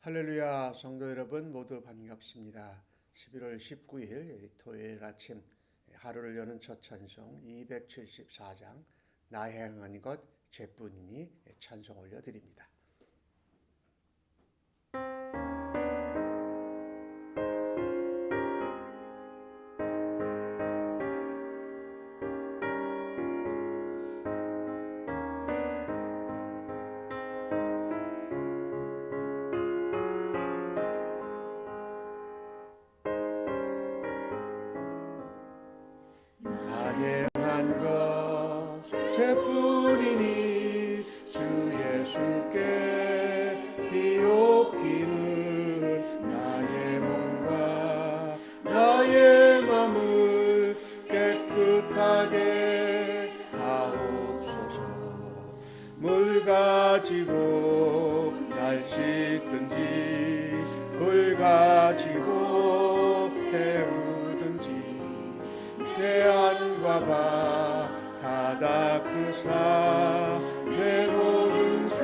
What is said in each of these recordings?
할렐루야, 성도 여러분 모두 반갑습니다. 11월 19일 토요일 아침 하루를 여는 첫 찬송 274장 나 행한 것 죄뿐이니 찬송 올려드립니다. 행한 것 죄뿐이니 주 예수께 비옵기는 나의 몸과 나의 맘을 깨끗하게 하옵소서. 물 가지고 날 씻든지 불 가지고 태우든지 내 안과 바 다 닦으사 내 모든 죄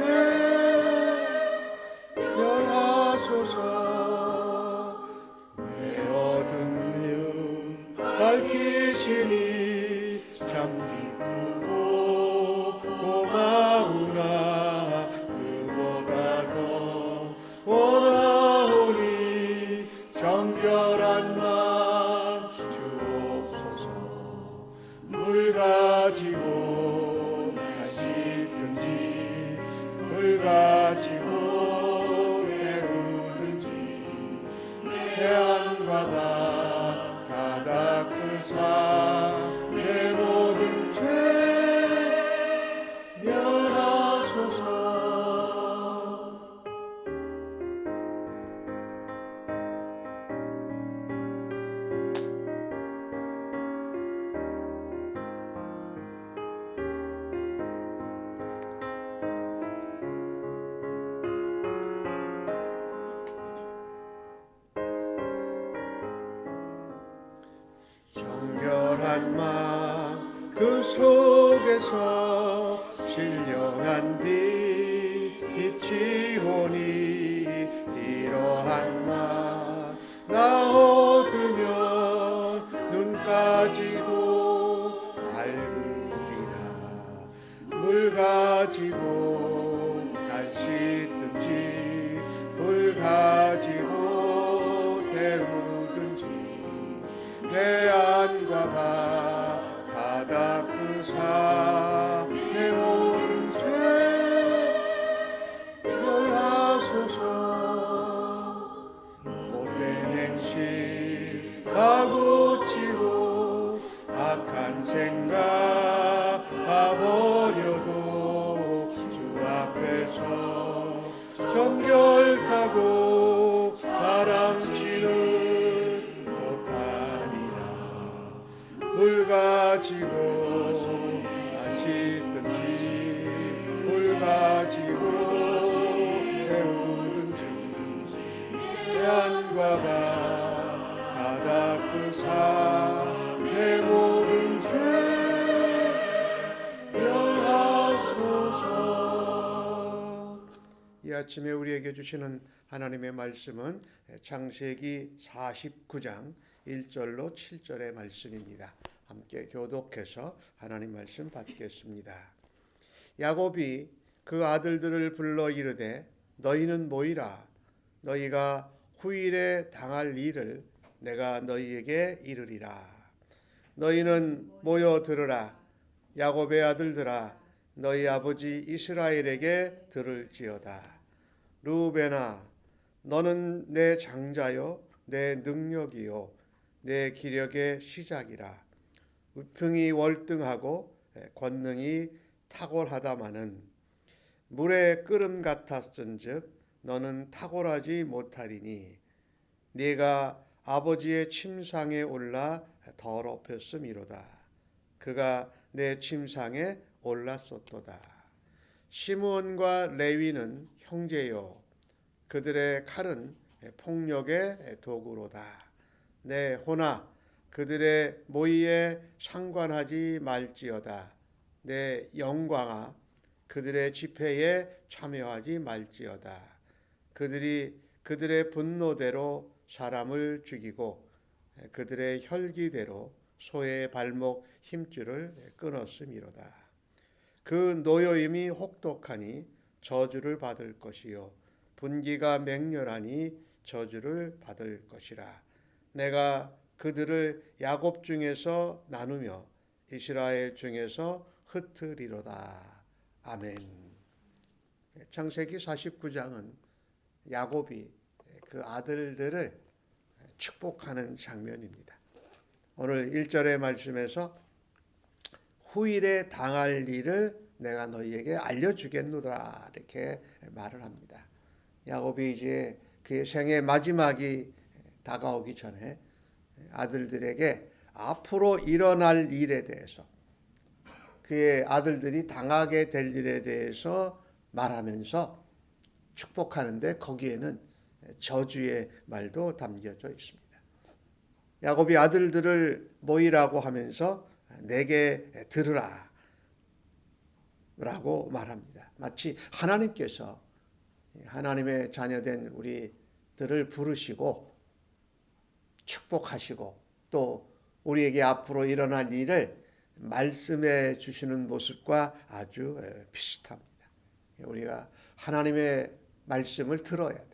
멸하소서. 내 어두운 면 밝히시니 참 기쁘고 고마우나 그보다 더 원하오니 정결한 마음 주옵소서. 물 가지고 씻든지 불 가지고 태우든지 내 안과 바 다 닦으사 내 모든 죄 멸하소서. 정결한 마음 그 속에서 신령한 빛이 오니 이러한 마음 나 얻으면 눈까지도 밝으리라. 물 가지고 날 씻든지 불 가지고 태우든지 내 안과 바 다 닦으사 내 모든 죄 멸하소서. 못된 행실 다 고치고 악한 생각 다 버려도 주 앞에서 정결하고 사랑치는 물 가지고 씻든지 불 가지고 태우든지 내 안과 바 다 닦으사 내 모든 죄 멸하소서. 이 아침에 우리에게 주시는 하나님의 말씀은 창세기 49장 1절로 7절의 말씀입니다. 함께 교독해서 하나님 말씀 받겠습니다. 야곱이 그 아들들을 불러 이르되 너희는 모이라. 너희가 후일에 당할 일을 내가 너희에게 이르리라. 너희는 모여 들으라. 야곱의 아들들아 너희 아버지 이스라엘에게 들을지어다. 르우벤아 너는 내 장자요 내 능력이요 내 기력의 시작이라. 우풍이 월등하고 권능이 탁월하다마는 물의 끓음 같았은즉 너는 탁월하지 못하리니 네가 아버지의 침상에 올라 더럽혔음이로다. 그가 내 침상에 올랐었도다. 시므온과 레위는 형제요 그들의 칼은 폭력의 도구로다. 내 호나 그들의 모의에 상관하지 말지어다. 내 영광아 그들의 집회에 참여하지 말지어다. 그들이 그들의 분노대로 사람을 죽이고 그들의 혈기대로 소의 발목 힘줄을 끊었음이로다. 그 노여임이 혹독하니 저주를 받을 것이요 분기가 맹렬하니 저주를 받을 것이라. 내가 그들을 야곱 중에서 나누며 이스라엘 중에서 흩으리로다. 아멘. 창세기 49장은 야곱이 그 아들들을 축복하는 장면입니다. 오늘 1절의 말씀에서 후일에 당할 일을 내가 너희에게 알려주겠노라 이렇게 말을 합니다. 야곱이 이제 그의 생의 마지막이 다가오기 전에 아들들에게 앞으로 일어날 일에 대해서 그의 아들들이 당하게 될 일에 대해서 말하면서 축복하는데 거기에는 저주의 말도 담겨져 있습니다. 야곱이 아들들을 모이라고 하면서 내게 들으라 라고 말합니다. 마치 하나님께서 하나님의 자녀된 우리들을 부르시고 축복하시고 또 우리에게 앞으로 일어날 일을 말씀해 주시는 모습과 아주 비슷합니다. 우리가 하나님의 말씀을 들어야 돼.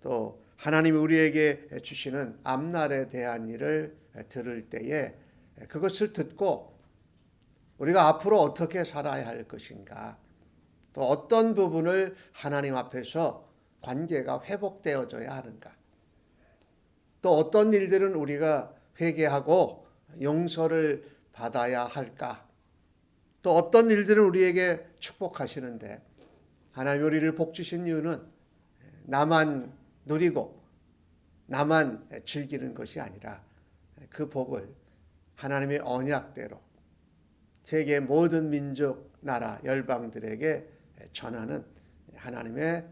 또 하나님이 우리에게 주시는 앞날에 대한 일을 들을 때에 그것을 듣고 우리가 앞으로 어떻게 살아야 할 것인가, 또 어떤 부분을 하나님 앞에서 관계가 회복되어져야 하는가, 또 어떤 일들은 우리가 회개하고 용서를 받아야 할까, 또 어떤 일들은 우리에게 축복하시는데 하나님 우리를 복 주신 이유는 나만 누리고 나만 즐기는 것이 아니라 그 복을 하나님의 언약대로 세계 모든 민족, 나라, 열방들에게 전하는 하나님의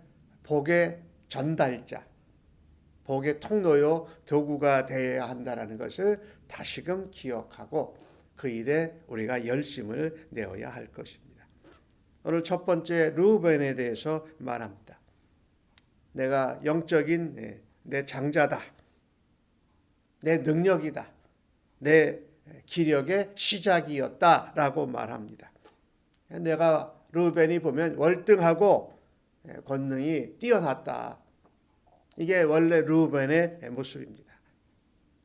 복의 전달자, 복의 통로요 도구가 되어야 한다는 것을 다시금 기억하고 그 일에 우리가 열심을 내어야 할 것입니다. 오늘 첫 번째 르우벤에 대해서 말합니다. 내가 영적인 내 장자다, 내 능력이다, 내 기력의 시작이었다라고 말합니다. 내가 르우벤이 보면 월등하고 권능이 뛰어났다. 이게 원래 르우벤의 모습입니다.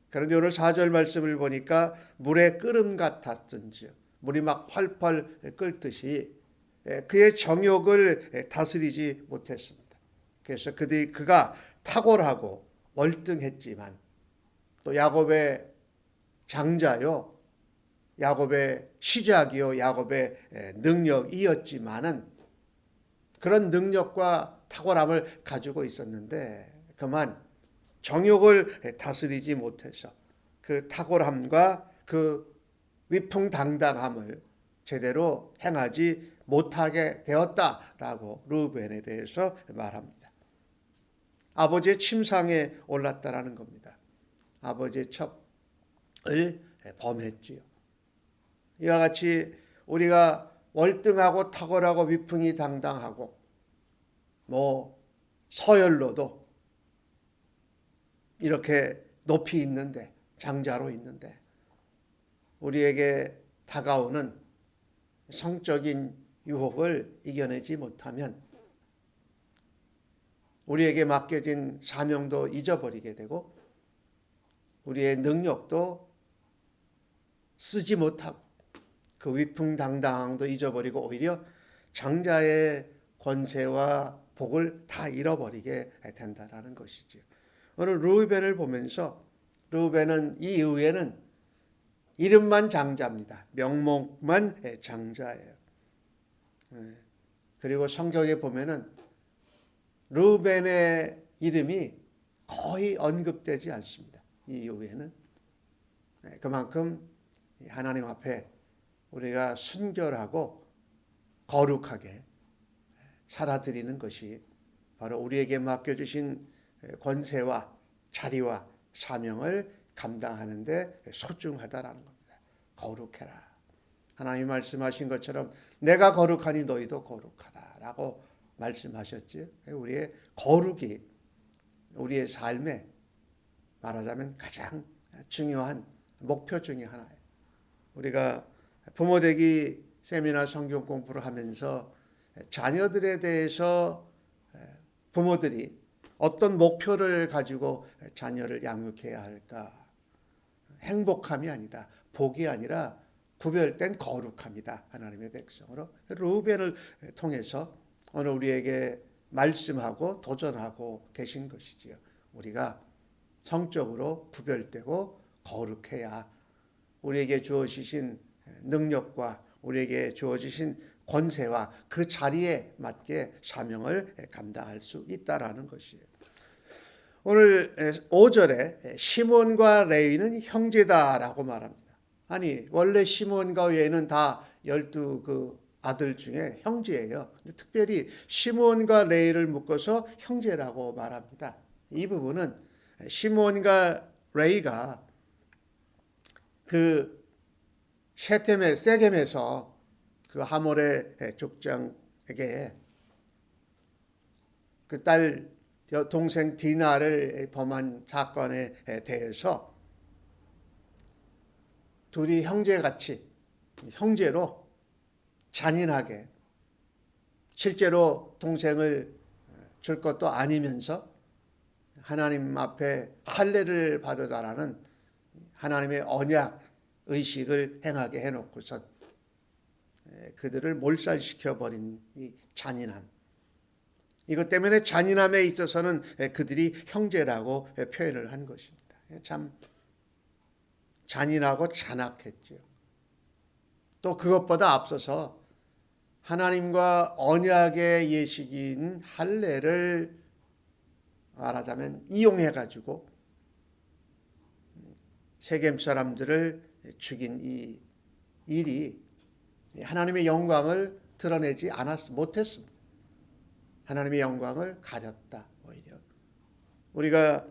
그런데 오늘 4절 말씀을 보니까 물의 끓음 같았던지 물이 막 펄펄 끓듯이 그의 정욕을 다스리지 못했습니다. 그래서 그가 탁월하고 월등했지만 또 야곱의 장자요, 야곱의 시작이요, 야곱의 능력이었지만은 그런 능력과 탁월함을 가지고 있었는데 그만 정욕을 다스리지 못해서 그 탁월함과 그 위풍당당함을 제대로 행하지 못하게 되었다라고 르우벤에 대해서 말합니다. 아버지의 침상에 올랐다라는 겁니다. 아버지의 첩을 범했지요. 이와 같이 우리가 월등하고 탁월하고 위풍이 당당하고 서열로도 이렇게 높이 있는데, 장자로 있는데 우리에게 다가오는 성적인 유혹을 이겨내지 못하면 우리에게 맡겨진 사명도 잊어버리게 되고 우리의 능력도 쓰지 못하고 그 위풍당당함도 잊어버리고 오히려 장자의 권세와 복을 다 잃어버리게 된다라는 것이죠. 오늘 르우벤을 보면서 르우벤은 이 이후에는 이름만 장자입니다. 명목만 장자예요. 그리고 성경에 보면은 르우벤의 이름이 거의 언급되지 않습니다. 이 이후에는 그만큼 하나님 앞에 우리가 순결하고 거룩하게 살아드리는 것이 바로 우리에게 맡겨주신 권세와 자리와 사명을 감당하는 데 소중하다라는 겁니다. 거룩해라. 하나님 말씀하신 것처럼 내가 거룩하니 너희도 거룩하다라고 말씀하셨지. 우리의 거룩이 우리의 삶에 말하자면 가장 중요한 목표 중에 하나예요. 우리가 부모되기 세미나 성경 공부를 하면서 자녀들에 대해서 부모들이 어떤 목표를 가지고 자녀를 양육해야 할까? 행복함이 아니다. 복이 아니라 구별된 거룩함이다. 하나님의 백성으로 르우벤을 통해서 오늘 우리에게 말씀하고 도전하고 계신 것이지요. 우리가 성적으로 구별되고 거룩해야 우리에게 주어지신 능력과 우리에게 주어지신 권세와 그 자리에 맞게 사명을 감당할 수 있다라는 것이에요. 오늘 5절에 시몬과 레위는 형제다라고 말합니다. 아니 원래 시몬과 외에는 다 12 아들 중에 형제예요. 근데 특별히 시몬과 레위를 묶어서 형제라고 말합니다. 이 부분은 시몬과 레위가 그 세겜에서 그 하몰의 족장에게 그 딸 동생 디나를 범한 사건에 대해서 둘이 형제로 잔인하게 실제로 동생을 줄 것도 아니면서 하나님 앞에 할례를 받으라라는 하나님의 언약 의식을 행하게 해놓고선 그들을 몰살시켜버린 이 잔인함. 이것 때문에 잔인함에 있어서는 그들이 형제라고 표현을 한 것입니다. 참 잔인하고 잔악했죠. 또 그것보다 앞서서 하나님과 언약의 예식인 할례를 말하자면 이용해가지고 세겜 사람들을 죽인 이 일이 하나님의 영광을 드러내지 못했습니다. 하나님의 영광을 가렸다. 오히려 우리가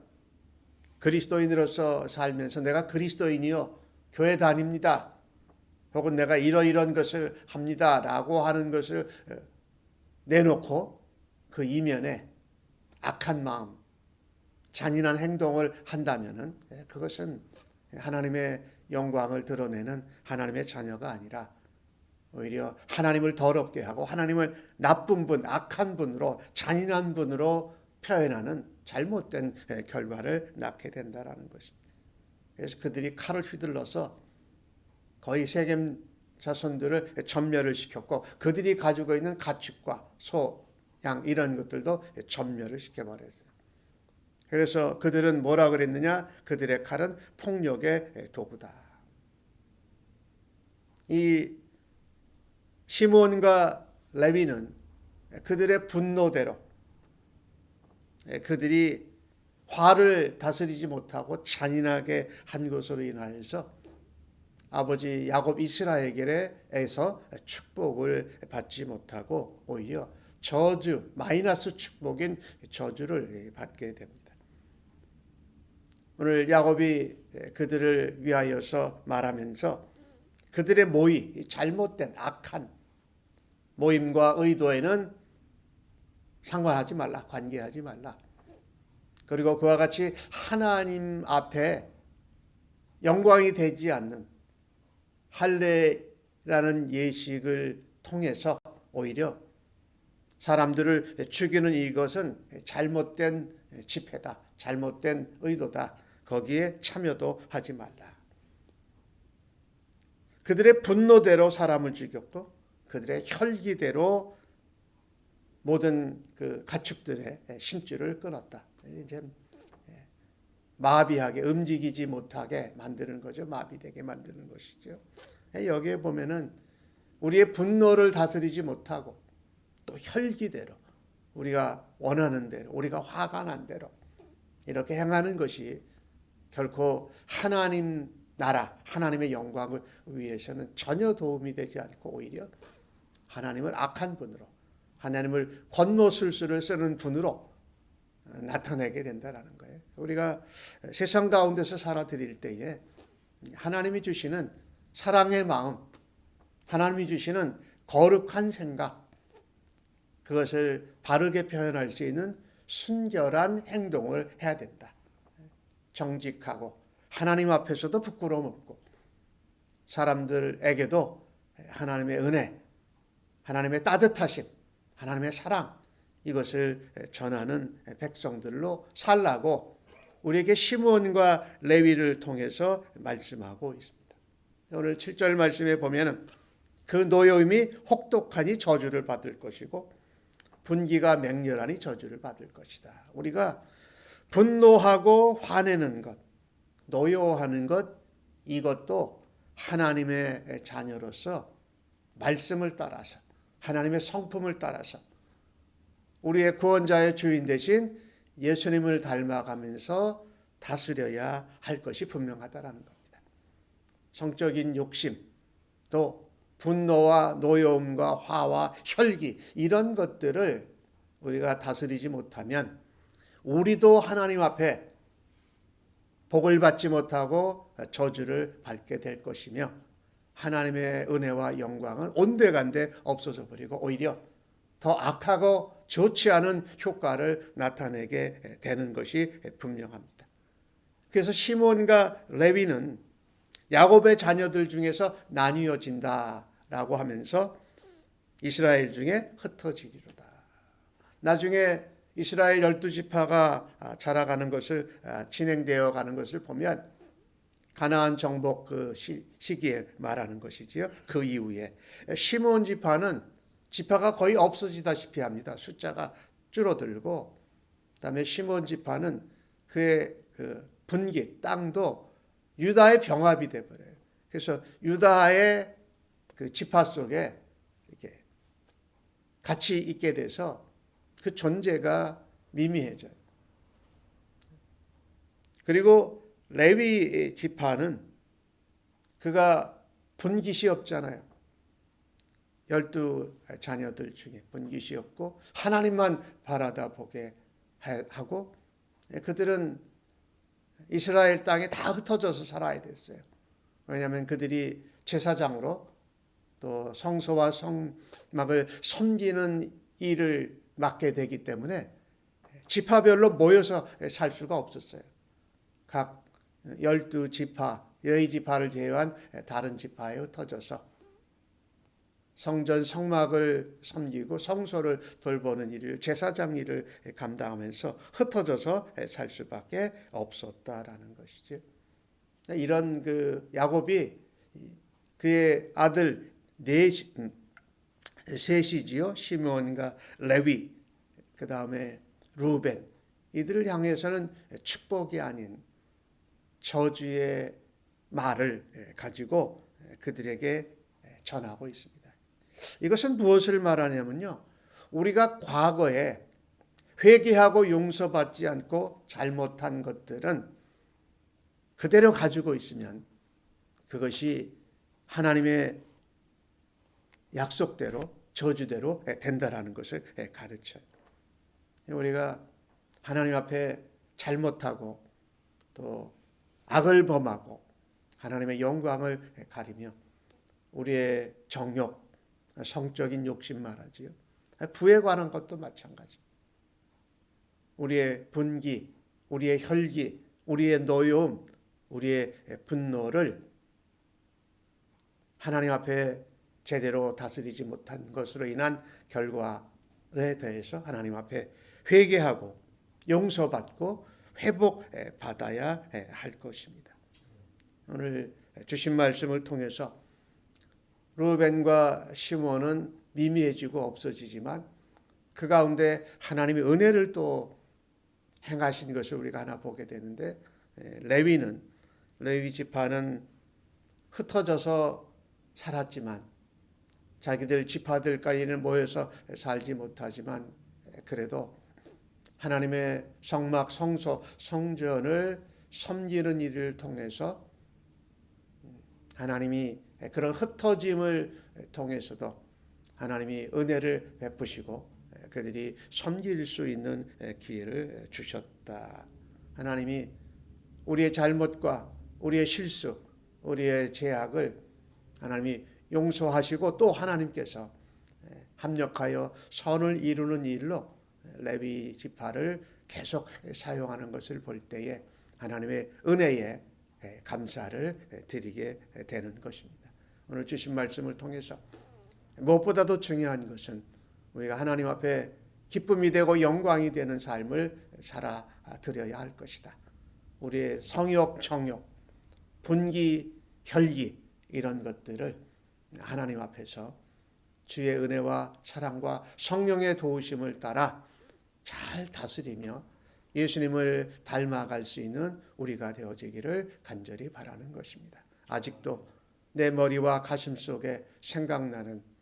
그리스도인으로서 살면서 내가 그리스도인이요 교회 다닙니다. 혹은 내가 이러이런 것을 합니다. 라고 하는 것을 내놓고 그 이면에 악한 마음, 잔인한 행동을 한다면은 그것은 하나님의 영광을 드러내는 하나님의 자녀가 아니라 오히려 하나님을 더럽게 하고 하나님을 나쁜 분, 악한 분으로 잔인한 분으로 표현하는 잘못된 결과를 낳게 된다라는 것입니다. 그래서 그들이 칼을 휘둘러서 거의 세겜 자손들을 전멸을 시켰고 그들이 가지고 있는 가축과 소, 양 이런 것들도 전멸을 시켜버렸어요. 그래서 그들은 뭐라 그랬느냐? 그들의 칼은 폭력의 도구다. 이 시몬과 레위는 그들의 분노대로 그들이 화를 다스리지 못하고 잔인하게 한 것으로 인하여서 아버지 야곱 이스라엘에게서 축복을 받지 못하고 오히려 저주, 마이너스 축복인 저주를 받게 됩니다. 오늘 야곱이 그들을 위하여서 말하면서 그들의 모의, 잘못된 악한 모임과 의도에는 상관하지 말라, 관계하지 말라. 그리고 그와 같이 하나님 앞에 영광이 되지 않는 할례라는 예식을 통해서 오히려 사람들을 죽이는 이것은 잘못된 집회다, 잘못된 의도다. 거기에 참여도 하지 말라. 그들의 분노대로 사람을 죽였고 그들의 혈기대로 모든 그 가축들의 심줄을 끊었다. 이제 마비하게 움직이지 못하게 만드는 거죠. 마비되게 만드는 것이죠. 여기에 보면은 우리의 분노를 다스리지 못하고 또 혈기대로 우리가 원하는 대로 우리가 화가 난 대로 이렇게 행하는 것이 결코 하나님 나라 하나님의 영광을 위해서는 전혀 도움이 되지 않고 오히려 하나님을 악한 분으로 하나님을 권모술수를 쓰는 분으로 나타내게 된다는 거예요. 우리가 세상 가운데서 살아드릴 때에 하나님이 주시는 사랑의 마음, 하나님이 주시는 거룩한 생각, 그것을 바르게 표현할 수 있는 순결한 행동을 해야 된다. 정직하고 하나님 앞에서도 부끄러움 없고 사람들에게도 하나님의 은혜, 하나님의 따뜻하심, 하나님의 사랑 이것을 전하는 백성들로 살라고 우리에게 시므온과 레위를 통해서 말씀하고 있습니다. 오늘 7절 말씀에 보면은 그 노여움이 혹독하니 저주를 받을 것이고 분기가 맹렬하니 저주를 받을 것이다. 우리가 분노하고 화내는 것, 노여워하는 것 이것도 하나님의 자녀로서 말씀을 따라서 하나님의 성품을 따라서 우리의 구원자의 주인 대신 예수님을 닮아가면서 다스려야 할 것이 분명하다라는 겁니다. 성적인 욕심, 또 분노와 노여움과 화와 혈기 이런 것들을 우리가 다스리지 못하면 우리도 하나님 앞에 복을 받지 못하고 저주를 받게 될 것이며 하나님의 은혜와 영광은 온데간데 없어져 버리고 오히려 더 악하고 좋지 않은 효과를 나타내게 되는 것이 분명합니다. 그래서 시몬과 레위는 야곱의 자녀들 중에서 나뉘어진다라고 하면서 이스라엘 중에 흩어지리로다. 나중에 이스라엘 12지파가 자라가는 것을 진행되어 가는 것을 보면 가나안 정복 그 시기에 말하는 것이지요. 그 이후에 시므온 지파는 지파가 거의 없어지다시피 합니다. 숫자가 줄어들고 그다음에 시므온 지파는 그의 그 분기 땅도 유다의 병합이 돼 버려요. 그래서 유다의 그 지파 속에 이렇게 같이 있게 돼서 그 존재가 미미해져요. 그리고 레위 지파는 그가 분깃이 없잖아요. 12자녀들 중에 분깃이 없고 하나님만 바라다 보게 하고 그들은 이스라엘 땅에 다 흩어져서 살아야 됐어요. 왜냐하면 그들이 제사장으로 또 성소와 성막을 섬기는 일을 맡게 되기 때문에 지파별로 모여서 살 수가 없었어요. 각 12지파, 레위 지파를 제외한 다른 지파에 흩어져서 성전 성막을 섬기고 성소를 돌보는 일을 제사장 일을 감당하면서 흩어져서 살 수밖에 없었다라는 것이죠. 이런 그 야곱이 그의 아들 셋이지요. 시므온과 레위, 그 다음에 루벤 이들을 향해서는 축복이 아닌 저주의 말을 가지고 그들에게 전하고 있습니다. 이것은 무엇을 말하냐면요. 우리가 과거에 회개하고 용서받지 않고 잘못한 것들은 그대로 가지고 있으면 그것이 하나님의 약속대로 저주대로 된다라는 것을 가르쳐요. 우리가 하나님 앞에 잘못하고 또 악을 범하고 하나님의 영광을 가리며 우리의 정욕, 성적인 욕심 말하지요. 부에 관한 것도 마찬가지. 우리의 분기, 우리의 혈기, 우리의 노여움, 우리의 분노를 하나님 앞에 제대로 다스리지 못한 것으로 인한 결과에 대해서 하나님 앞에 회개하고 용서받고 회복받아야 할 것입니다. 오늘 주신 말씀을 통해서 루벤과 시므온은 미미해지고 없어지지만 그 가운데 하나님의 은혜를 또 행하신 것을 우리가 하나 보게 되는데 레위 지파는 흩어져서 살았지만 자기들 지파들까지는 모여서 살지 못하지만 그래도 하나님의 성막, 성소, 성전을 섬기는 일을 통해서 하나님이 그런 흩어짐을 통해서도 하나님이 은혜를 베푸시고 그들이 섬길 수 있는 기회를 주셨다. 하나님이 우리의 잘못과 우리의 실수, 우리의 죄악을 하나님이 용서하시고 또 하나님께서 합력하여 선을 이루는 일로 레위 지파를 계속 사용하는 것을 볼 때에 하나님의 은혜에 감사를 드리게 되는 것입니다. 오늘 주신 말씀을 통해서 무엇보다도 중요한 것은 우리가 하나님 앞에 기쁨이 되고 영광이 되는 삶을 살아드려야 할 것이다. 우리의 성욕, 정욕, 분기, 혈기 이런 것들을 하나님 앞에서 주의 은혜와 사랑과 성령의 도우심을 따라 잘 다스리며 예수님을 닮아갈 수 있는 우리가 되어지기를 간절히 바라는 것입니다. 아직도 내 머리와 가슴 속에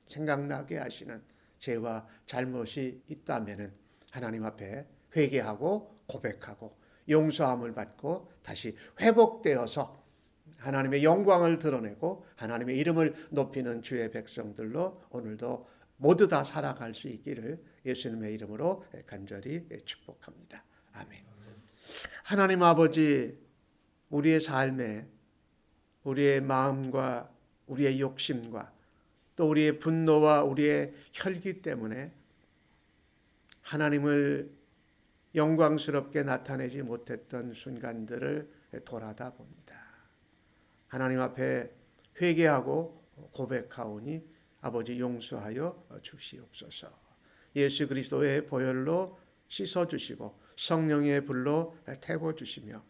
생각나게 하시는 죄와 잘못이 있다면 하나님 앞에 회개하고 고백하고 용서함을 받고 다시 회복되어서 하나님의 영광을 드러내고 하나님의 이름을 높이는 주의 백성들로 오늘도 모두 다 살아갈 수 있기를 예수님의 이름으로 간절히 축복합니다. 아멘. 하나님 아버지, 우리의 삶에 우리의 마음과 우리의 욕심과 또 우리의 분노와 우리의 혈기 때문에 하나님을 영광스럽게 나타내지 못했던 순간들을 돌아다 봅니다. 하나님 앞에 회개하고 고백하오니 아버지 용서하여 주시옵소서. 예수 그리스도의 보혈로 씻어주시고 성령의 불로 태워주시며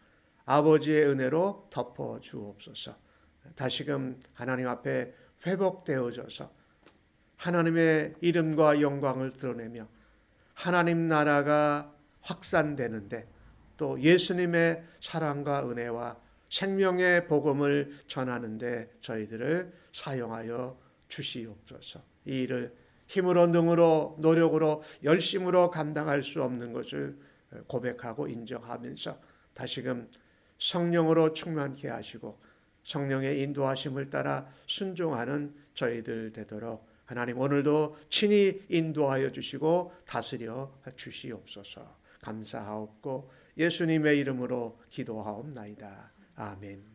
아버지의 은혜로 덮어주옵소서. 다시금 하나님 앞에 회복되어져서 하나님의 이름과 영광을 드러내며 하나님 나라가 확산되는데 또 예수님의 사랑과 은혜와 생명의 복음을 전하는데 저희들을 사용하여 주시옵소서. 이 일을 힘으로 능으로 노력으로 열심으로 감당할 수 없는 것을 고백하고 인정하면서 다시금 성령으로 충만케 하시고 성령의 인도하심을 따라 순종하는 저희들 되도록 하나님 오늘도 친히 인도하여 주시고 다스려 주시옵소서. 감사하옵고 예수님의 이름으로 기도하옵나이다. 아멘.